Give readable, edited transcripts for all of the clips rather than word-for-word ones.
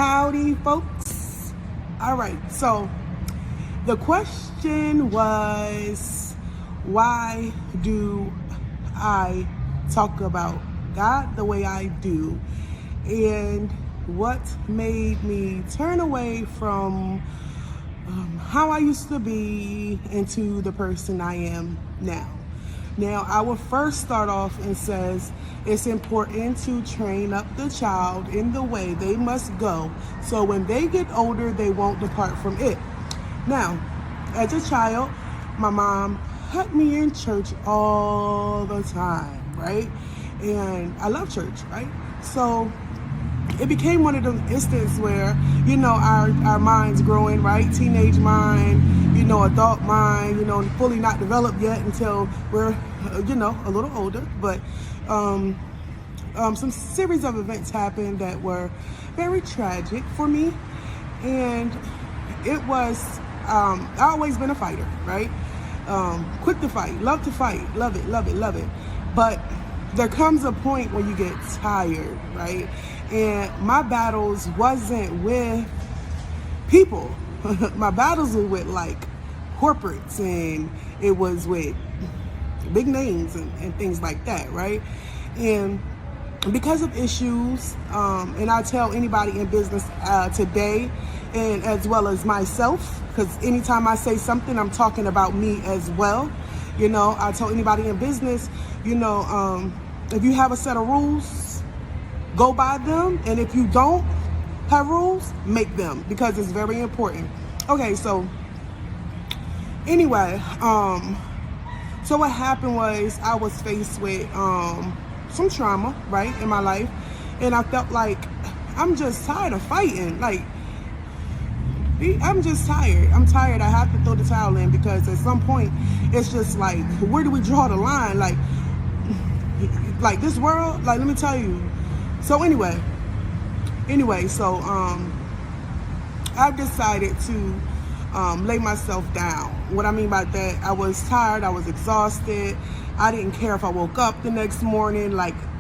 Howdy, folks. All right, so the question was, why do I talk about God the way I do? And what made me turn away from how I used to be into the person I am now. Now, I will first start off and says it's important to train up the child in the way they must go, so when they get older, they won't depart from it. Now, as a child, my mom had me in church all the time, right? And I love church, right? So it became one of those instances where, our minds growing, right? Teenage mind, adult mind, fully not developed yet until we're, a little older. But some series of events happened that were very tragic for me. And it was, I've always been a fighter, right? Quick to fight, love it, love it. But there comes a point where you get tired, right? And my battles wasn't with people. My battles were with corporates, and it was with big names and things like that, right? And because of issues, and I tell anybody in business today, and as well as myself, because anytime I say something, I'm talking about me as well. I tell anybody in business, if you have a set of rules, go by them. And if you don't have rules, make them, because it's very important. Okay, so anyway, so what happened was I was faced with some trauma, right, in my life. And I felt like I'm just tired of fighting. I'm just tired. I'm tired. I have to throw the towel in, because at some point it's just like, where do we draw the line? Like this world, let me tell you. So anyway, so I've decided to lay myself down. What I mean by that, I was tired, I was exhausted. I didn't care if I woke up the next morning.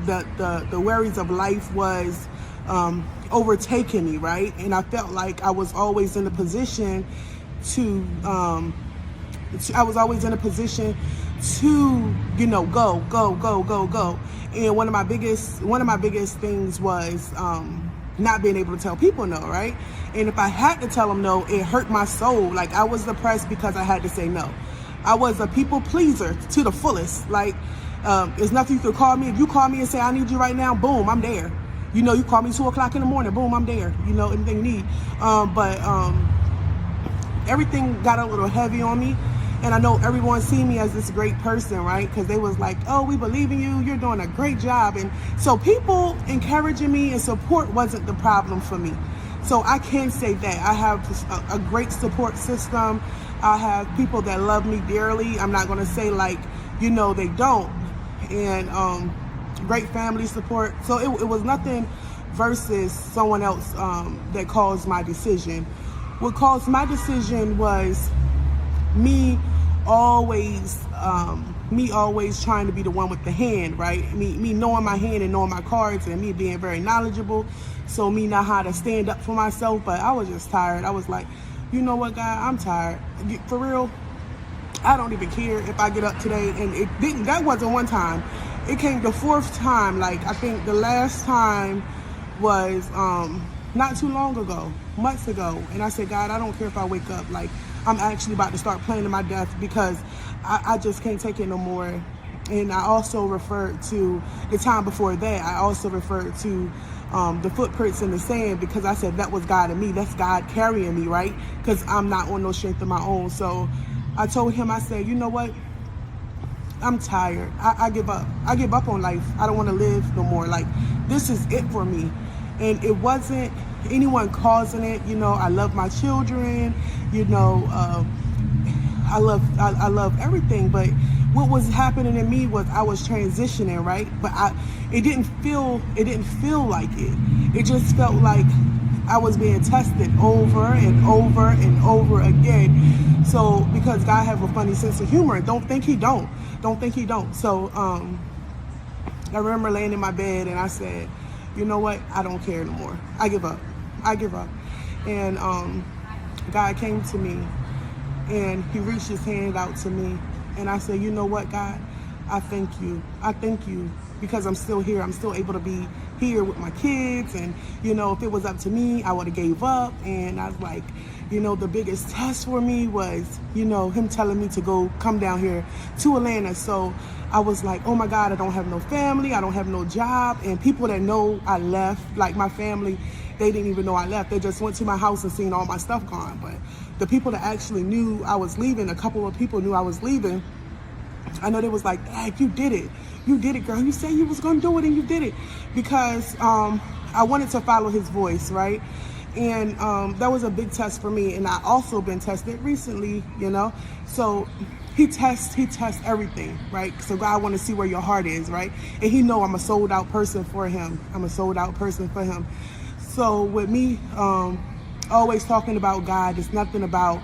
The worries of life was overtaking me, right? And I felt like I was always in a position to go. And one of my biggest things was not being able to tell people no, right? And if I had to tell them no, it hurt my soul. I was depressed because I had to say no. I was a people pleaser to the fullest. There's nothing you can call me. If you call me and say I need you right now, boom, I'm there. You call me 2:00 in the morning, boom, I'm there. Anything you need. But everything got a little heavy on me. And I know everyone see me as this great person, right? Because they was like, oh, we believe in you. You're doing a great job. And so people encouraging me and support wasn't the problem for me. So I can say that I have a great support system. I have people that love me dearly. I'm not going to say they don't. And great family support. So it was nothing versus someone else that caused my decision. What caused my decision was me always trying to be the one with the hand, right? Me knowing my hand and knowing my cards, and me being very knowledgeable. So me know how to stand up for myself. But I was just tired. I was like, you know what, God, I'm tired. For real, I don't even care if I get up today. And that wasn't one time. It came the fourth time. I think the last time was not too long ago, months ago. And I said, God, I don't care if I wake up. I'm actually about to start playing to my death, because I just can't take it no more. And I also referred to the time before that. I also referred to the footprints in the sand, because I said that was God in me. That's God carrying me, right? Because I'm not on no strength of my own. So I told him, I said, you know what? I'm tired. I give up. I give up on life. I don't want to live no more. This is it for me. And it wasn't anyone causing it. I love my children. I love everything. But what was happening in me was I was transitioning, right? But it didn't feel like it. It just felt like I was being tested over and over and over again. So because God has a funny sense of humor, don't think he don't. So I remember laying in my bed and I said, you know what? I don't care no more. I give up. I give up. And God came to me and he reached his hand out to me. And I said, you know what, God? I thank you. I thank you because I'm still here. I'm still able to be here with my kids. And, you know, if it was up to me, I would have gave up. And I was like, you know, the biggest test for me was, you know, him telling me to come down here to Atlanta. So I was like, oh my God, I don't have no family. I don't have no job. And people that know I left, like my family, they didn't even know I left. They just went to my house and seen all my stuff gone. But the people that actually knew I was leaving, a couple of people knew I was leaving. I know they was like, Dad, you did it. You did it, girl. You said you was going to do it and you did it. Because I wanted to follow his voice, right? And that was a big test for me. And I also been tested recently, you know. So he tests everything, right? So God want to see where your heart is, right? And he know I'm a sold out person for him. I'm a sold out person for him. So with me always talking about God, it's nothing about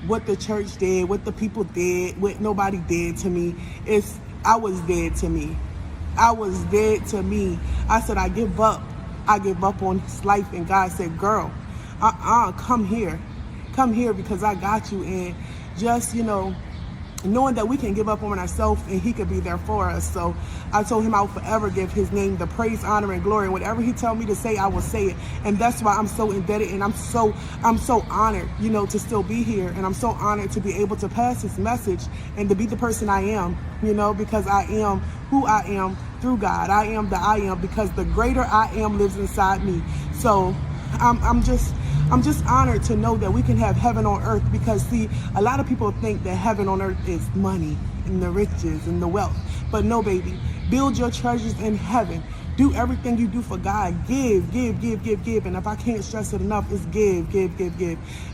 what the church did, what the people did, what nobody did to me. I was dead to me. I was dead to me. I said, I give up. I give up on this life. And God said, girl, come here. Come here because I got you. And just, you know, knowing that we can give up on ourselves and he could be there for us. So I told him I will forever give his name the praise, honor, and glory. And whatever he tell me to say, I will say it. And that's why I'm so indebted and I'm so honored, you know, to still be here. And I'm so honored to be able to pass his message and to be the person I am, you know, because I am who I am through God. I am the I am because the greater I am lives inside me. So I'm just honored to know that we can have heaven on earth because, see, a lot of people think that heaven on earth is money and the riches and the wealth. But no, baby, build your treasures in heaven. Do everything you do for God. Give. And if I can't stress it enough, it's give.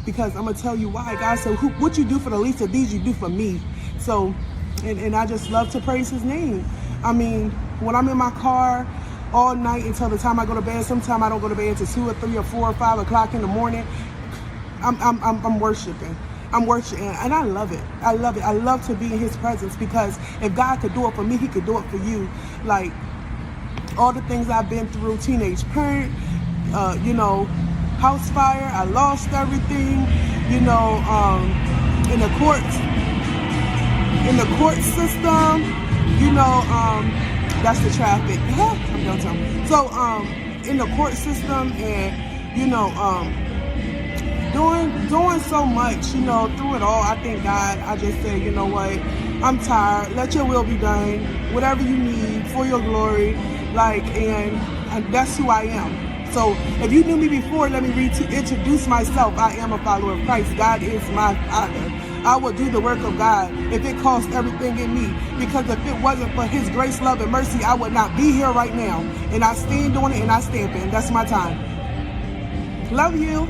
Because I'm going to tell you why. God said, what you do for the least of these, you do for me. So, and I just love to praise his name. I mean, when I'm in my car, all night until the time I go to bed. Sometimes I don't go to bed until 2 or 3 or 4 or 5 o'clock in the morning. I'm worshiping. I'm worshiping, and I love it. I love it. I love to be in his presence because if God could do it for me, he could do it for you. Like all the things I've been through, teenage parent, you know, house fire. I lost everything, you know, in the court system, you know, that's the traffic. I'm downtown. So, in the court system and, you know, doing so much, you know, through it all, I thank God. I just said, you know what, I'm tired. Let your will be done. Whatever you need for your glory. Like, and that's who I am. So, if you knew me before, let me introduce myself. I am a follower of Christ. God is my Father. I will do the work of God if it costs everything in me. Because if it wasn't for his grace, love, and mercy, I would not be here right now. And I stand on it and I stamp it. And that's my time. Love you.